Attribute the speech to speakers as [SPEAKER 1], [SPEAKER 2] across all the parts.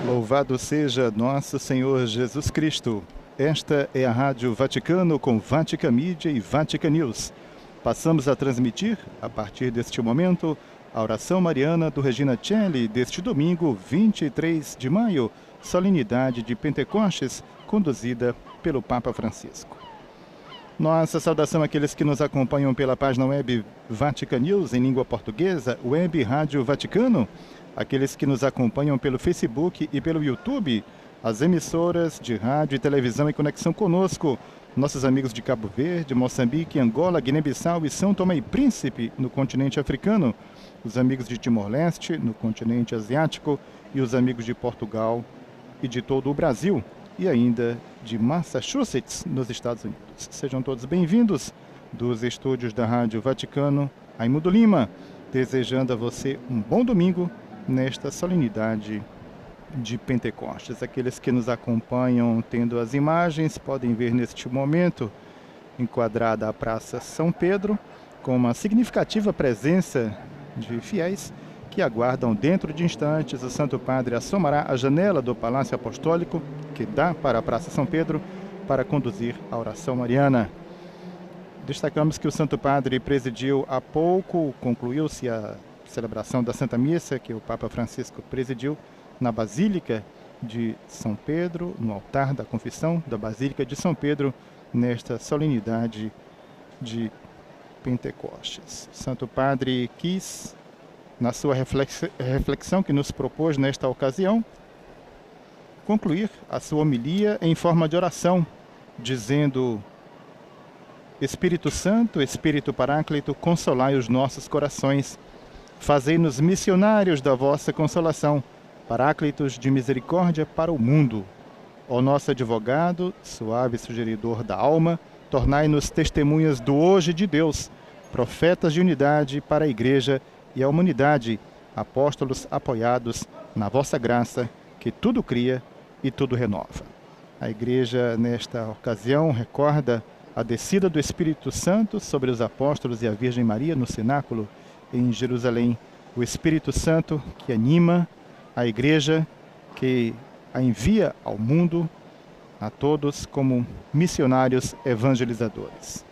[SPEAKER 1] Louvado seja nosso Senhor Jesus Cristo. Esta é a Rádio Vaticano com Vatican Media e Vatican News. Passamos a transmitir, a partir deste momento, a oração mariana do Regina Coeli deste domingo, 23 de maio, solenidade de Pentecostes, conduzida pelo Papa Francisco. Nossa saudação àqueles que nos acompanham pela página web Vatican News em língua portuguesa, web Rádio Vaticano, aqueles que nos acompanham pelo Facebook e pelo YouTube, as emissoras de rádio e televisão em conexão conosco, nossos amigos de Cabo Verde, Moçambique, Angola, Guiné-Bissau e São Tomé e Príncipe, no continente africano, os amigos de Timor-Leste, no continente asiático, e os amigos de Portugal e de todo o Brasil, e ainda de Massachusetts, nos Estados Unidos. Sejam todos bem-vindos dos estúdios da Rádio Vaticano, Raimundo Lima, desejando a você um bom domingo nesta solenidade de Pentecostes. Aqueles que nos acompanham tendo as imagens podem ver neste momento enquadrada a Praça São Pedro, com uma significativa presença de fiéis que aguardam. Dentro de instantes, o Santo Padre assomará a janela do Palácio Apostólico, que dá para a Praça São Pedro, para conduzir a oração mariana. Destacamos que o Santo Padre presidiu há pouco, concluiu-se a celebração da Santa Missa, que o Papa Francisco presidiu na Basílica de São Pedro, no altar da Confissão da Basílica de São Pedro, nesta solenidade de Pentecostes. O Santo Padre quis, na sua reflexão que nos propôs nesta ocasião, concluir a sua homilia em forma de oração, dizendo: Espírito Santo, Espírito Paráclito, consolai os nossos corações. Fazei-nos missionários da vossa consolação, paráclitos de misericórdia para o mundo. Ó nosso advogado, suave sugeridor da alma, tornai-nos testemunhas do hoje de Deus, profetas de unidade para a Igreja e a humanidade, apóstolos apoiados na vossa graça, que tudo cria e tudo renova. A Igreja, nesta ocasião, recorda a descida do Espírito Santo sobre os apóstolos e a Virgem Maria no cenáculo em Jerusalém, o Espírito Santo que anima a Igreja, que a envia ao mundo, a todos como missionários evangelizadores.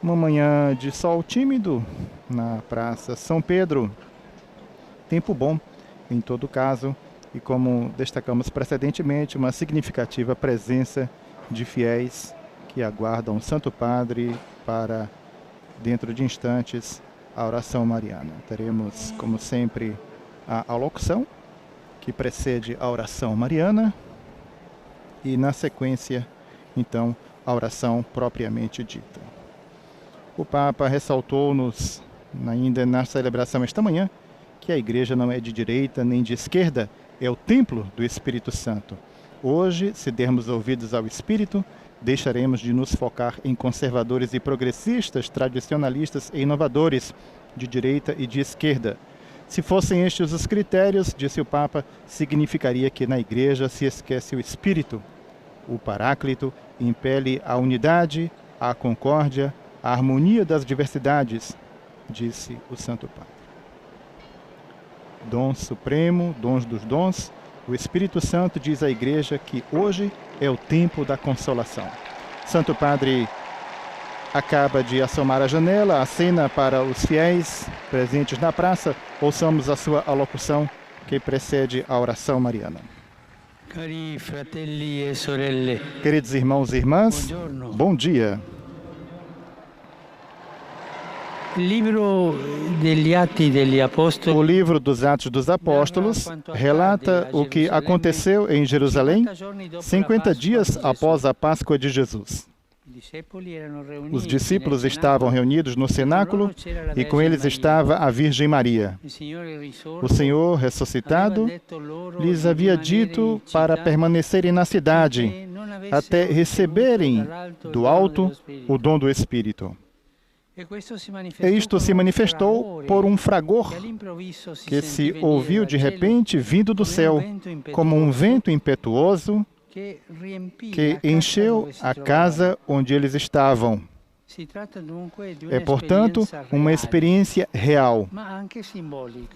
[SPEAKER 1] Uma manhã de sol tímido na Praça São Pedro, tempo bom em todo caso, e como destacamos precedentemente, uma significativa presença de fiéis que aguardam o Santo Padre para, dentro de instantes, a oração mariana. Teremos, como sempre, a alocução, que precede a oração mariana, e, na sequência, então, a oração propriamente dita. O Papa ressaltou-nos, ainda na celebração esta manhã, que a Igreja não é de direita nem de esquerda, é o templo do Espírito Santo. Hoje, se dermos ouvidos ao Espírito, deixaremos de nos focar em conservadores e progressistas, tradicionalistas e inovadores, de direita e de esquerda. Se fossem estes os critérios, disse o Papa, significaria que na Igreja se esquece o Espírito. O Paráclito impele a unidade, a concórdia, a harmonia das diversidades, disse o Santo Padre. Dom supremo, dons dos dons, o Espírito Santo diz à Igreja que hoje é o tempo da consolação. Santo Padre acaba de assomar a janela, acena para os fiéis presentes na praça. Ouçamos a sua alocução que precede a oração mariana.
[SPEAKER 2] Cari fratelli e sorelle.
[SPEAKER 1] Queridos irmãos e irmãs, bom dia.
[SPEAKER 2] O
[SPEAKER 1] livro dos Atos dos Apóstolos relata o que aconteceu em Jerusalém 50 dias após a Páscoa de Jesus. Os discípulos estavam reunidos no cenáculo e com eles estava a Virgem Maria. O Senhor, ressuscitado, lhes havia dito para permanecerem na cidade até receberem do alto o dom do Espírito. E isto se manifestou por um fragor que se ouviu de repente vindo do céu, como um vento impetuoso que encheu a casa onde eles estavam. É, portanto, uma experiência real,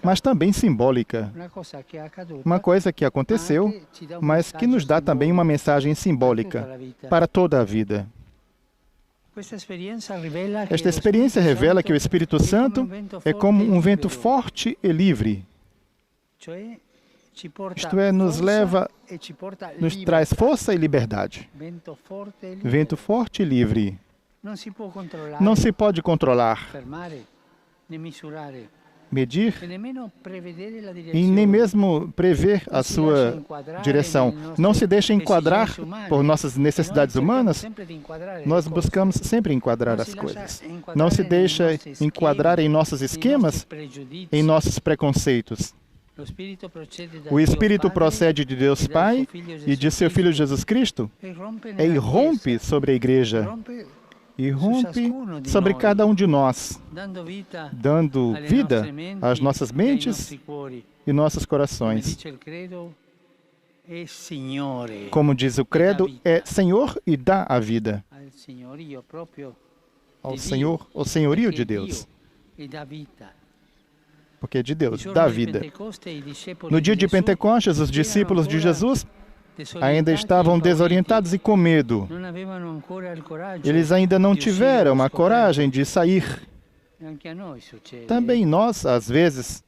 [SPEAKER 1] mas também simbólica. Uma coisa que aconteceu, mas que nos dá também uma mensagem simbólica para toda a vida. Esta experiência revela que o Espírito Santo é como um vento forte e livre. Isto é, nos leva, nos traz força e liberdade. Vento forte e livre. Não se pode controlar, medir e nem mesmo prever a sua direção. Não se deixa enquadrar por nossas necessidades humanas. Nós buscamos sempre enquadrar as coisas. Não se deixa enquadrar em nossos esquemas, em nossos preconceitos. O Espírito procede de Deus Pai e de seu Filho Jesus Cristo e rompe sobre a Igreja e rompe sobre cada um de nós, dando vida às nossas mentes e nossos corações. Como diz o credo, é Senhor e dá a vida. Ao Senhor, ao senhorio de Deus. Porque é de Deus, dá vida. No dia de Pentecostes, os discípulos de Jesus ainda estavam desorientados e com medo. Eles ainda não tiveram a coragem de sair. Também nós, às vezes,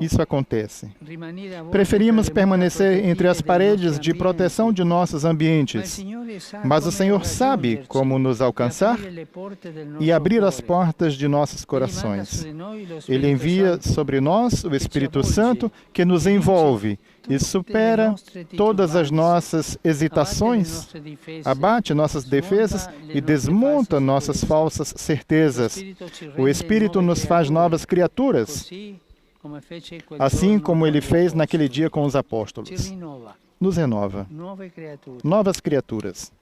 [SPEAKER 1] isso acontece. Preferimos permanecer entre as paredes de proteção de nossos ambientes. Mas o Senhor sabe como nos alcançar e abrir as portas de nossos corações. Ele envia sobre nós o Espírito Santo que nos envolve e supera todas as nossas hesitações, abate nossas defesas e desmonta nossas falsas certezas. O Espírito nos faz novas criaturas, assim como ele fez naquele dia com os apóstolos. Nos renova. Novas criaturas.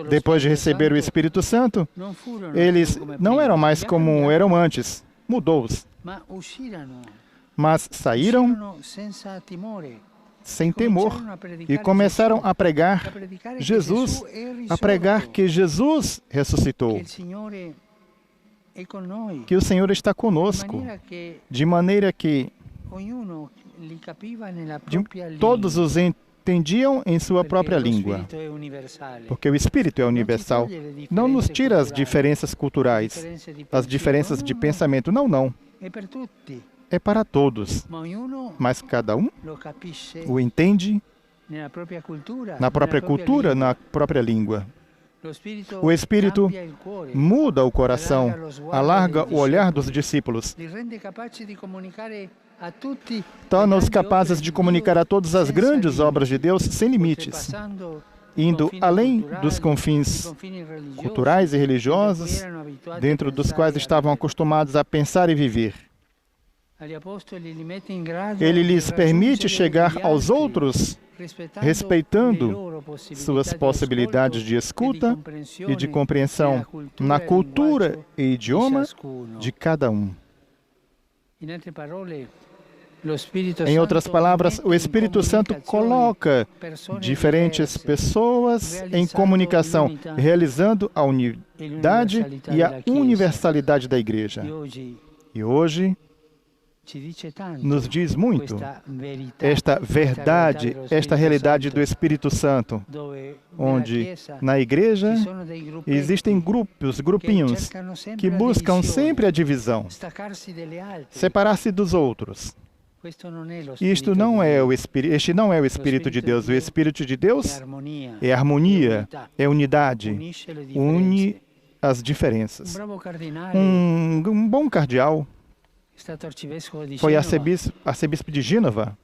[SPEAKER 1] Depois de receber o Espírito Santo, eles não eram mais como eram antes. Mudou-os. Mas saíram sem temor e começaram a pregar Jesus, a pregar que Jesus ressuscitou, que o Senhor está conosco, de maneira que todos os entendiam em sua própria língua, porque o Espírito é universal. Não nos tira as diferenças culturais, as diferenças de pensamento. Não. É para todos, mas cada um o entende na própria cultura, na própria língua. O Espírito muda o coração, alarga o olhar dos discípulos, torna-os capazes de comunicar a todas as grandes obras de Deus sem limites, indo além dos confins culturais e religiosos, dentro dos quais estavam acostumados a pensar e viver. Ele lhes permite chegar aos outros, respeitando suas possibilidades de escuta e de compreensão na cultura e idioma de cada um. Em outras palavras, o Espírito Santo coloca diferentes pessoas em comunicação, realizando a unidade e a universalidade da Igreja. E hoje nos diz muito esta verdade, esta realidade do Espírito Santo, onde na Igreja existem grupinhos que buscam sempre a divisão, separar-se dos outros. Este não é o Espírito de Deus. O Espírito de Deus é harmonia, é unidade, une as diferenças. Um bom cardeal foi arcebispo de Gênova.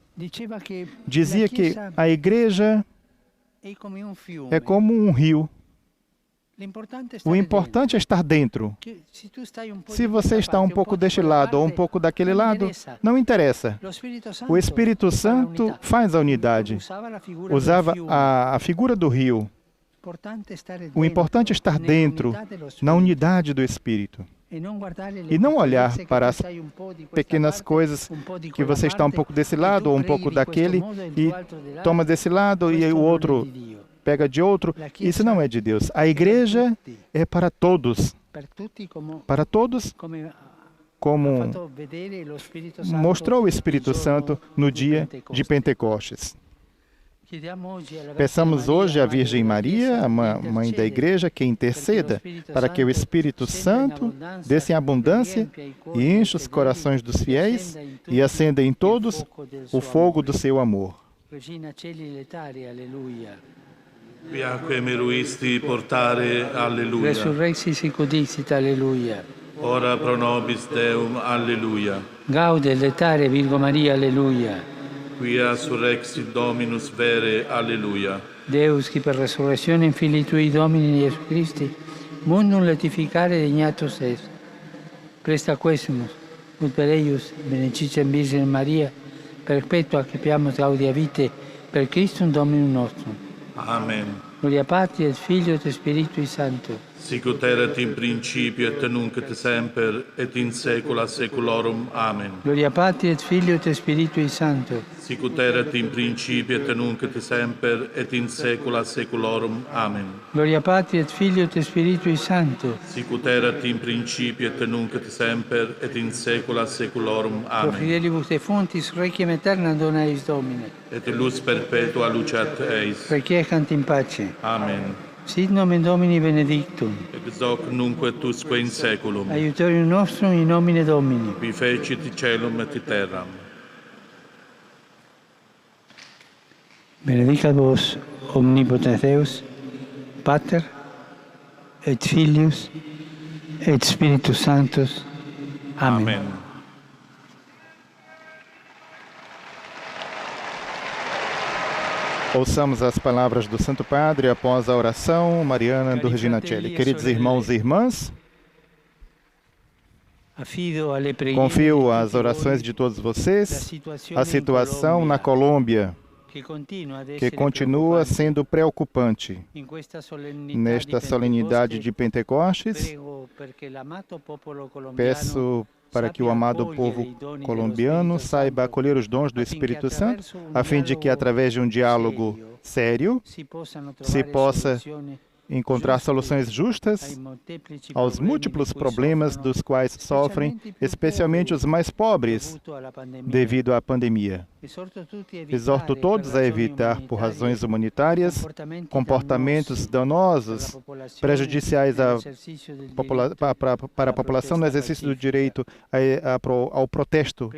[SPEAKER 1] Dizia que a Igreja é como um rio. O importante é estar dentro. Se você está um pouco deste lado ou um pouco daquele lado, não interessa. O Espírito Santo faz a unidade. Usava a figura do rio. O importante é estar dentro, na unidade do Espírito. E não olhar para as pequenas coisas que você está um pouco desse lado ou um pouco daquele e toma desse lado e o outro pega de outro. Isso não é de Deus. A igreja é para todos. Para todos, como mostrou o Espírito Santo no dia de Pentecostes. Peçamos hoje à Virgem Maria, a Mãe da Igreja, que interceda para que o Espírito Santo desça em abundância e encha os corações dos fiéis e acenda em todos o fogo do seu amor.
[SPEAKER 3] Viaque meruisti portare, alleluia.
[SPEAKER 2] Resurrexi sic udicit, alleluia.
[SPEAKER 3] Ora pro nobis Deum, alleluia.
[SPEAKER 2] Gaude letare Virgo Maria, alleluia.
[SPEAKER 3] Quia surrexit Dominus vere, alleluia.
[SPEAKER 2] Deus, qui per resurrectionem Filii Tui Domini Iesu Christi, mundum letificare degnatus est. Presta quesumus, ut per eius, benedicem Virgine Maria, perpetua accipiamus gaudia vitae, per Christum Dominum nostrum.
[SPEAKER 3] Amen.
[SPEAKER 2] Gloria Patri et Filio et Spiritui Sancto.
[SPEAKER 3] Sic ut erat in principio et nunc et semper et in saecula saeculorum. Amen.
[SPEAKER 2] Gloria Patri et Filio et Spiritui Sancto.
[SPEAKER 3] Sic ut erat in principio et nunc et semper et in saecula saeculorum. Amen.
[SPEAKER 2] Gloria Patri et Filio et Spiritui Sancto.
[SPEAKER 3] Sic ut erat in principio et nunc et semper et in saecula saeculorum.
[SPEAKER 2] Pro
[SPEAKER 3] Amen.
[SPEAKER 2] fidelibus et fontis requiem aeternam dona eis Domine.
[SPEAKER 3] Et lux perpetua lucet eis.
[SPEAKER 2] Requiescant in pace.
[SPEAKER 3] Amen.
[SPEAKER 2] Sit nomen Domini benedictum.
[SPEAKER 3] Ex hoc nunc et usque in saeculum.
[SPEAKER 2] Aiutorium nostrum in nomine Domini.
[SPEAKER 3] Qui fecit caelum et terram.
[SPEAKER 2] Benedicat vos omnipotens Deus, Pater, et Filius, et Spiritus Sanctus. Amen.
[SPEAKER 3] Amen.
[SPEAKER 1] Ouçamos as palavras do Santo Padre após a oração mariana do Regina Coeli. Queridos irmãos e irmãs, confio às orações de todos vocês a situação na Colômbia, que continua sendo preocupante. Nesta solenidade de Pentecostes, peço para que o amado povo colombiano saiba acolher os dons do Espírito Santo, a fim de que, através de um diálogo sério, se possa encontrar soluções justas aos múltiplos problemas dos quais sofrem, especialmente os mais pobres, devido à pandemia. Exorto todos a evitar, por razões humanitárias, comportamentos danosos, prejudiciais para a população no exercício do direito ao protesto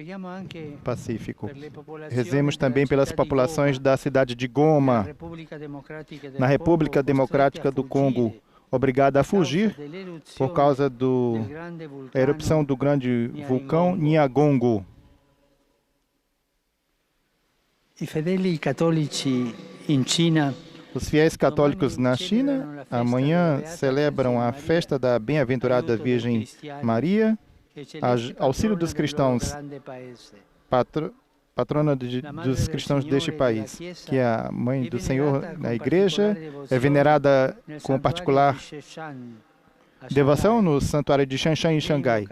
[SPEAKER 1] pacífico. Rezemos também pelas populações da cidade de Goma, na República Democrática do Congo, obrigada a fugir por causa da erupção do grande vulcão Nyiragongo. Os fiéis católicos na China amanhã celebram a festa da Bem-aventurada Virgem Maria, auxílio dos cristãos, patrona dos cristãos deste país, que é a Mãe do Senhor na Igreja, é venerada com particular devoção no santuário de Shanshan em Xangai,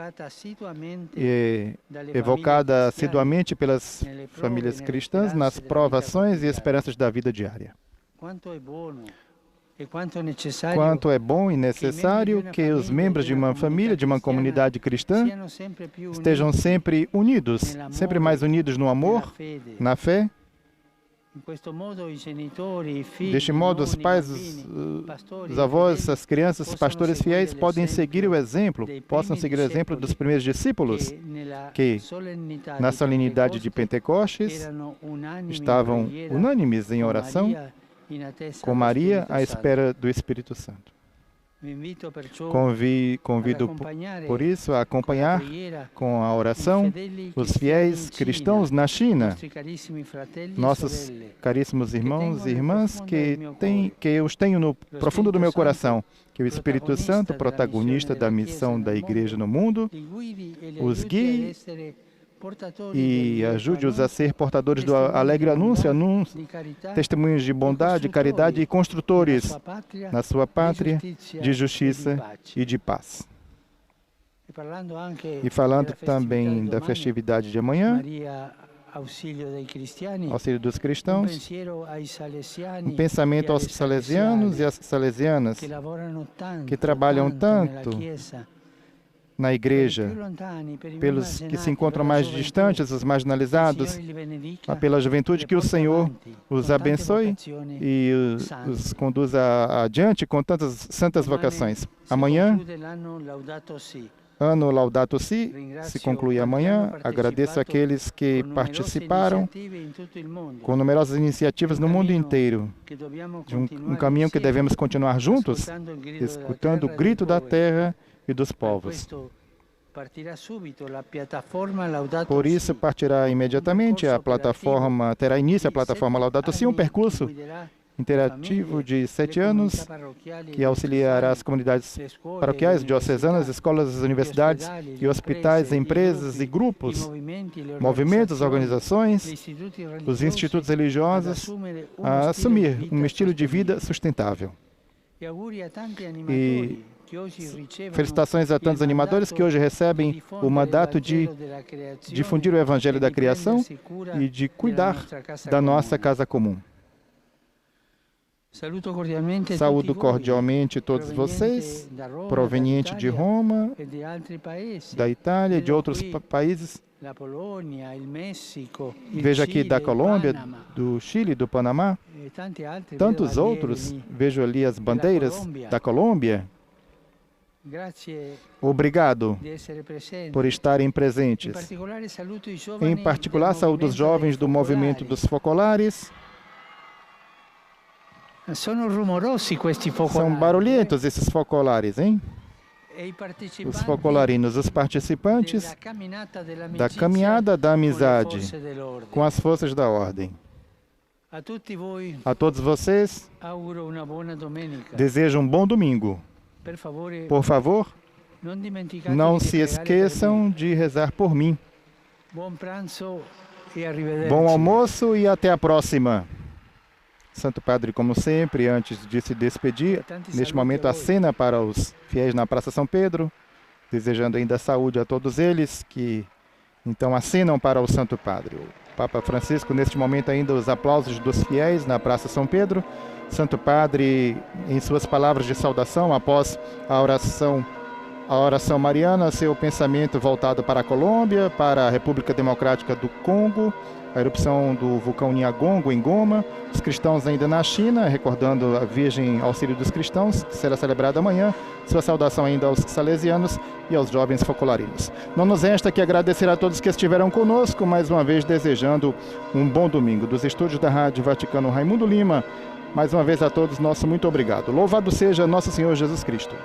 [SPEAKER 1] e evocada assiduamente pelas famílias cristãs nas provações e esperanças da vida diária. Quanto é bom e necessário que os membros de uma família, de uma comunidade cristã, estejam sempre unidos, sempre mais unidos no amor, na fé. Deste modo, os pais, os avós, as crianças, os pastores fiéis possam seguir o exemplo dos primeiros discípulos que, na solenidade de Pentecostes, estavam unânimes em oração com Maria à espera do Espírito Santo. Convido, por isso, a acompanhar com a oração os fiéis cristãos na China, nossos caríssimos irmãos e irmãs, que eu os tenho no profundo do meu coração, que o Espírito Santo, protagonista da missão da Igreja no mundo, os guie e ajude-os a ser portadores do alegre anúncio, testemunhos de bondade, caridade e construtores na sua pátria de justiça e de paz. E falando também da festividade de amanhã, auxílio dos cristãos, um pensamento aos salesianos e às salesianas que trabalham tanto na igreja, pelos que se encontram mais distantes, os marginalizados, pela juventude, que o Senhor os abençoe e os conduza adiante com tantas santas vocações. Amanhã, ano Laudato Si, se conclui amanhã. Agradeço àqueles que participaram com numerosas iniciativas no mundo inteiro, de um caminho que devemos continuar juntos, escutando o grito da terra e dos povos. Por isso, partirá imediatamente terá início a plataforma Laudato Si, um percurso interativo de 7 anos que auxiliará as comunidades paroquiais, diocesanas, escolas, universidades e hospitais, empresas e grupos, movimentos, organizações, os institutos religiosos a assumir um estilo de vida sustentável. E felicitações a tantos animadores que hoje recebem o mandato de difundir o Evangelho da criação e de cuidar da nossa casa comum. Saúdo cordialmente todos vocês, provenientes de Roma, da Itália e de outros países. Vejo aqui da Colômbia, do Chile, do Panamá, tantos outros. Vejo ali as bandeiras da Colômbia. Obrigado por estarem presentes. Em particular, saúdo os jovens do movimento dos focolares. São barulhentos esses focolares, hein? Os focolarinos, os participantes da caminhada da amizade com as forças da ordem. A todos vocês, desejo um bom domingo. Por favor, não se esqueçam de rezar por mim. Bom almoço e até a próxima. Santo Padre, como sempre, antes de se despedir, neste momento acena para os fiéis na Praça São Pedro, desejando ainda saúde a todos eles que então acenam para o Santo Padre. O Papa Francisco, neste momento ainda os aplausos dos fiéis na Praça São Pedro. Santo Padre, em suas palavras de saudação, após a oração mariana, seu pensamento voltado para a Colômbia, para a República Democrática do Congo, a erupção do vulcão Nyagongo em Goma, os cristãos ainda na China, recordando a Virgem Auxílio dos Cristãos, que será celebrada amanhã, sua saudação ainda aos salesianos e aos jovens focolarinos. Não nos resta que agradecer a todos que estiveram conosco, mais uma vez desejando um bom domingo. Dos estúdios da Rádio Vaticano, Raimundo Lima, mais uma vez a todos, nosso muito obrigado. Louvado seja nosso Senhor Jesus Cristo.